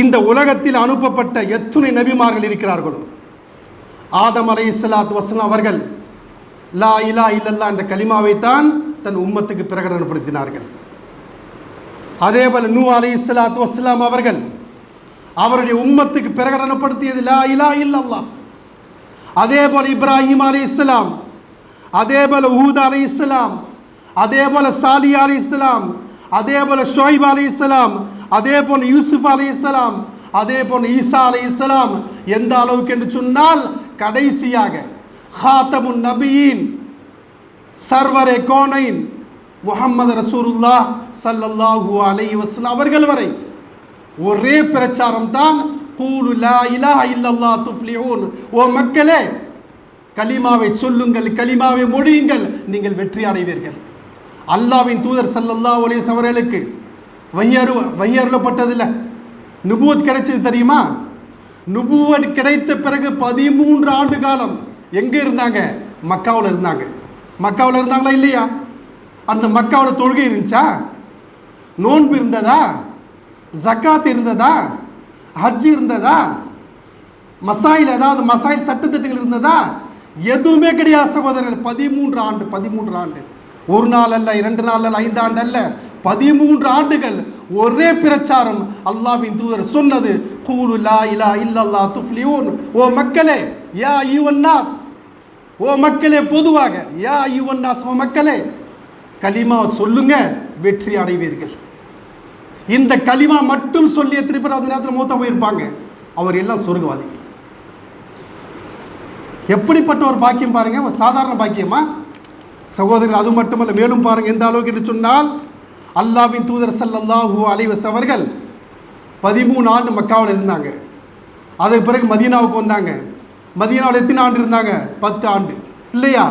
இந்த உலகத்தில் அனுப்பப்பட்ட எத்துணை நபிமார்கள் இருக்கிறார்களோ, ஆதம் அலைஹிஸ்ஸலாத்து வஸ்ஸலாம் அவர்கள் லா இலாஹ இல்லல்லாஹ் என்ற கலிமாவைத்தான் தன் உம்மத்துக்கு பிரகடனப்படுத்தினார்கள். அதேபோல நூ அலைஹிஸ்ஸலாத்து வஸ்ஸலாம் அவர்கள் அவருடைய உம்மத்துக்கு பிரகடனப்படுத்தியது லா இலாஹ இல்லல்லாஹ். அதேபோல இப்ராஹிம் அலைஹிஸ்ஸலாம், அதேபோல ஹூத் அலைஹிஸ்ஸலாம், அதேபோல சாலிஹ் அலைஹிஸ்ஸலாம், அதேபோல ஷுஐப் அலைஹிஸ்ஸலாம், அதேபோல யூசுப் அலைஹிஸ்ஸலாம், அதேபோல ஈசா அலைஹிஸ்ஸலாம். எந்த அளவுக்கு என்று சொன்னால் கடைசியாக ஹாத்தமுன் நபியின் சர்வரே கோனைன் முஹம்மது ரசூலுல்லாஹ் ஸல்லல்லாஹு அலைஹி வஸல்லம் அவர்கள் வரை ஒரே பிரச்சாரம் தான், கூலு லா இலாஹ இல்லல்லாஹ் துஃப்லிஹூன். ஓ மக்களே, கலிமாவை சொல்லுங்கள், கலிமாவை மொழியுங்கள், நீங்கள் வெற்றி அடைவீர்கள். அல்லாஹ்வின் தூதர் ஸல்லல்லாஹு அலைஹி வஸல்லம் அவர்களுக்கு வஹி நுபுவத் கிடைச்சது தெரியுமா? நுபுவத் கிடைத்த பிறகு 13 ஆண்டு காலம் எங்கே இருந்தாங்க? மக்காவில் இருந்தாங்க. மக்காவில் இருந்தாங்களா இல்லையா? அந்த மக்காவில் தொழுகை இருந்துச்சா? நோன்பு இருந்ததா? ஜக்காத் இருந்ததா? ஹஜ் இருந்ததா? மசாயில், அதாவது மசாயில் சட்டத்திட்டங்கள் இருந்ததா? எதுவுமே கிடையாது சகோதரர்கள். 13 ஆண்டு, ஒரு நாள் அல்ல, 2 நாள் அல்ல, 5 ஆண்டு அல்ல, 13 ஆண்டுகள் ஒரே பிரச்சாரம். அல்லாஹ்வின் தூதர் சொன்னது கூலு லா இலாஹ இல்லல்லாஹ் துஃப்லிஹூன். ஓ மக்களே, யா அய்யுஹன் நாஸ், ஓ மக்களே, பொதுவாக யா அய்யுஹன் நாஸ், ஓ மக்களே, கலிமா சொல்லுங்க, வெற்றி அடைவீர்கள். இந்த கலிமா மட்டும் சொல்லி எத்தனை பேர் அந்த நேரத்தில் மூத்தா போயிருப்பாங்க? அவர் எல்லாம் சொர்க்கவாதிகள். எப்படிப்பட்ட ஒரு பாக்கியம் பாருங்க, ஒரு சாதாரண பாக்கியமா சகோதரர்கள்? அது மட்டுமல்ல, மேலும் பாருங்க எந்த அளவுக்கு என்று சொன்னால், அல்லாஹ்வின் தூதர் ஸல்லல்லாஹு அலைஹி வஸல்லம் அவர்கள் 13 ஆண்டு மக்காவில் இருந்தாங்க. அதுக்கு பிறகு மதீனாவுக்கு வந்தாங்க. மதீனாவில் எத்தனை ஆண்டு இருந்தாங்க? 10 ஆண்டு இல்லையா?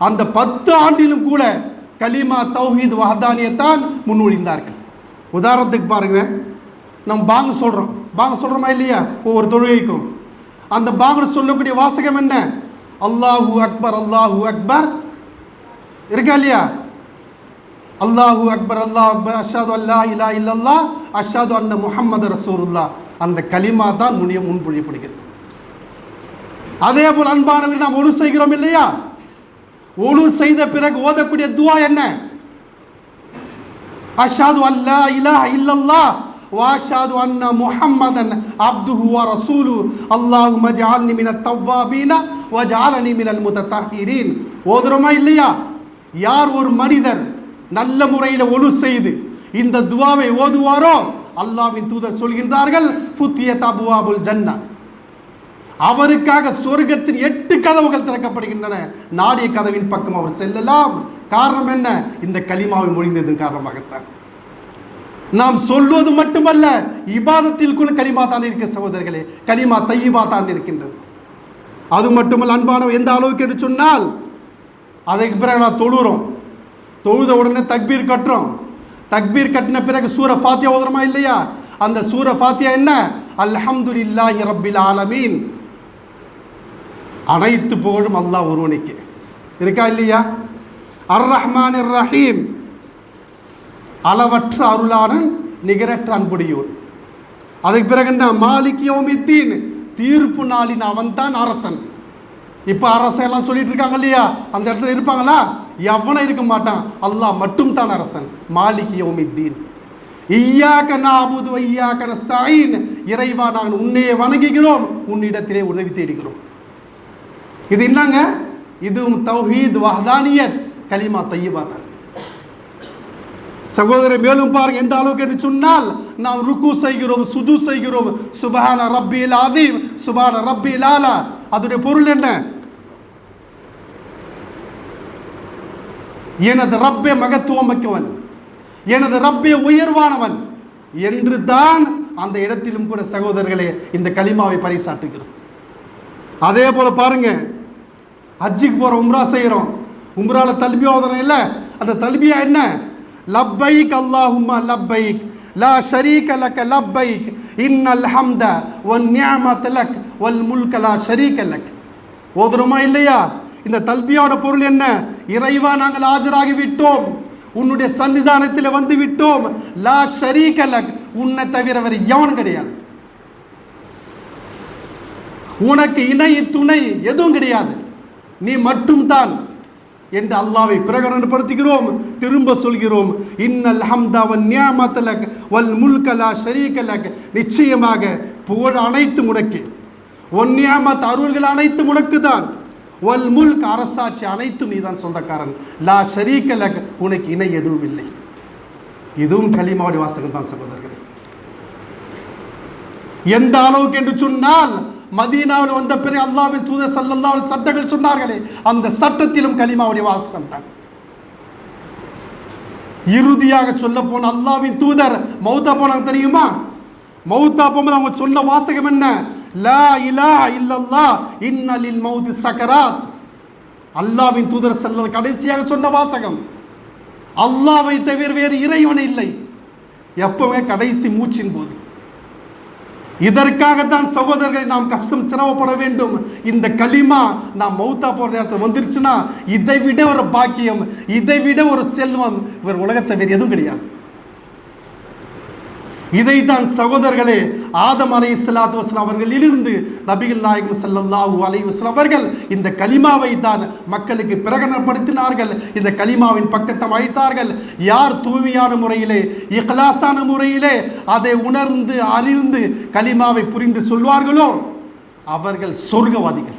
அந்த 10 ஆண்டிலும் கூட கலிமா தௌஹீத் வஹதானியத்தான் முன்மொழிந்தார்கள். உதாரணத்துக்கு பாருங்க, நம்ம பாங்கு சொல்கிறோமா இல்லையா? ஒவ்வொரு தொழுகைக்கும் அந்த பாங்கு சொல்லக்கூடிய வாசகம் என்ன? அல்லாஹு அக்பர், அல்லாஹு அக்பர் இருக்கா இல்லையா? அல்லாஹு அக்பர், அல்லாஹ் அக்பர், அஷ்ஹது அல்லா இலாஹ இல்லல்லாஹ், அஷ்ஹது அன்ன முஹம்மது ரசூலுல்லாஹ். அந்த கலிமா தான் முன்மொழியப்படுகிறது. அதே போல் அன்பானவர்கள், நாம் ஒழு செய்கிறோம் இல்லையா? ஒழு செய்த பிறகு ஓதக்கூடிய துஆ என்ன? அஷ்ஹது அல்லா இலாஹ இல்லல்லாஹ் வ அஷ்ஹது அன்ன முஹம்மதன் அப்துஹு வ ரசூலுஹு அல்லாஹும்ம ஜஅல்னி மினத் தவ்வாபீன வ ஜஅல்னி மினல் முத்தத்தஹிரீன். ஓதுறோமா இல்லையா? யார் ஒரு மனிதர் நல்ல முறையில் ஒழு செய்து இந்த துஆவை ஓதுவாரோ, அல்லாஹ்வின் தூதர் சொல்கின்றார்கள், ஃபுத்தியத் அப்வாபுல் ஜன்னா, அவருக்காக சொர்க்கத்தின் 8 கதவுகள் திறக்கப்படுகின்றன. நாடிய கதவின் பக்கம் அவர் செல்லலாம். காரணம் என்ன? இந்த கலிமாவை மொழிந்ததன் காரணமாகத்தான். நாம் சொல்வது மட்டுமல்ல, இபாதத்தில் கூட கலிமா தான் இருக்க சகோதரர்களே, கலிமா தய்யிபா தான் இருக்கின்றது. அது மட்டுமல்ல அன்பானவர், எந்த அளவுக்கு என்று சொன்னால், அதுக்கு பிறகு நான் தொழுத உடனே தக்பீர் கட்டுறோம். தக்பீர் கட்டின பிறகு சூர ஃபாத்தியா ஓதுறோமா இல்லையா? அந்த சூர ஃபாத்தியா என்ன? அல்ஹம்துலில்லாஹி ரப்பில் ஆலமீன், அனைத்து புகழும் அல்லாஹ் ஒருவனுக்கு இருக்கா இல்லையா? அர் ரஹ்மானிர் ரஹீம், அளவற்ற அருளாளன், நிகரற்ற அன்புடையோன். அதுக்கு பிறகு என்ன? மாலிக் யௌமித்தீன், தீர்ப்பு நாளின் அவன் தான் அரசன். இப்போ அரசெல்லாம் சொல்லிட்டு இருக்காங்க இல்லையா? அந்த இடத்துல இருப்பாங்களா? எவனும் இருக்க மாட்டான். அல்லாஹ் மட்டும் தான் அரசன். மாலிக் யௌமித்தீன், இய்யாக நஅபுது வ இய்யாக நஸ்தஈன், இறைவா நாங்கள் உன்னையே வணங்குகிறோம், உன்னிடத்திலே உதவி தேடுகிறோம். இது என்னங்க? இதுவும் தௌஹீத் வஹதானியத், கலிமா தய்யிபா தான் சகோதரர். மேலும் பாருங்க எந்த அளவுக்கு என்று சொன்னால், நாம் ருக்கு செய்கிறோம், சுஜூ செய்கிறோம், சுப்ஹான ரப்பில் ஆதீம், சுப்ஹான ரப்பில் ஆலா. அதோடைய பொருள் என்ன? எனது ரப்பே மகத்துவம் மிக்கவன், எனது ரப்பே உயர்வானவன் என்று தான் அந்த இடத்திலும் கூட சகோதரர்களே இந்த கலிமாவை பறைசாற்றுகிறோம். அதே போல பாருங்க, ஹஜ்ஜுக்கு போகிறோம், உம்ரா செய்கிறோம், உம்ரால தல்பியா ஓதுறோம் இல்லை? அந்த தல்பியா என்ன? லப்பைக் அல்லாஹும்ம லப்பைக் லா ஷரீக லக லப்பைக் இன்னல் ஹம்த வன் நிஅமத லக் வல் முல்க லா ஷரீக லக். ஓதுறோமா இல்லையா? இந்த தல்பியாவோட பொருள் என்ன? இறைவா நாங்கள் ஆஜராகி விட்டோம், உன்னுடைய சன்னிதானத்தில் வந்து விட்டோம், லா ஷரீக லக், உன்னை தவிர வேறு எவனும் கிடையாது. உனக்கு இணை துணை எதுவும் கிடையாது, நீ மட்டும்தான் என்று அல்லாஹ்வை பிரகடனப்படுத்துகிறோம். திரும்ப சொல்கிறோம், இன்னல் ஹம்த வன் நிஅமத லக் வல் முல்க லா ஷரீக லக், நிச்சயமாக புகழ் அனைத்தும் உனக்கு, வன் நிஅமத் அருள்கள் அனைத்தும் உனக்கு தான், வல் முல்க் அரசாட்சி அனைத்தும் நீதான் சொந்தக்காரன், லா ஷரீக லக் உனக்கு இணை எதுவும் இல்லை. இதுவும் கலிமாவுடைய வாசகம் தான் சகோதரர்களே. எந்த அளவுக்கு என்று சொன்னால், மதீனாவில் வந்த பிறகு அல்லாஹ்வின் தூதர் ஸல்லல்லாஹு அலைஹி சட்டங்கள் சொன்னார்களே, அந்த சட்டத்திலும் கலிமாவுடைய வாசகம் தான். இறுதியாக சொல்ல போன அல்லாஹ்வின் தூதர் மௌத்தா போனாங்க தெரியுமா? மௌத்தா போகும்போது அவங்க சொன்ன வாசகம் என்ன? லா இலாஹ இல்லல்லாஹ் இன்ன லில் மௌத்தி சக்கராத். அல்லாஹ்வின் தூதர் ஸல்லல்லாஹு கடைசியாக சொன்ன வாசகம், அல்லாஹ்வை தவிர வேறு இறைவன் இல்லை. எப்பவுமே கடைசி மூச்சின் போது. இதற்காகத்தான் சகோதரர்களை நாம் கஷ்டம் சிரமப்பட வேண்டும். இந்த களிமா நாம் மௌத்தா போற நேரத்தில் வந்துருச்சுன்னா, இதை விட ஒரு பாக்கியம், இதை விட ஒரு செல்வம் இவர் உலகத்தை வேறு எதுவும் கிடையாது. இதைத்தான் சகோதரர்களே ஆதம் அலைஹிஸ்ஸலாத்து வஸலாம் அவர்களிலிருந்து நபிகள் நாயகம் ஸல்லல்லாஹு அலைஹி வஸல்லம் அவர்கள் இந்த கலிமாவை தான் மக்களுக்கு பிரகடனப்படுத்தினார்கள். இந்த கலிமாவின் பக்கத்தை அழைத்தார்கள். யார் தூய்மையான முறையிலே, இக்லாஸான முறையிலே அதை உணர்ந்து அறிந்து கலிமாவை புரிந்து சொல்வார்களோ அவர்கள் சொர்க்கவாதிகள்.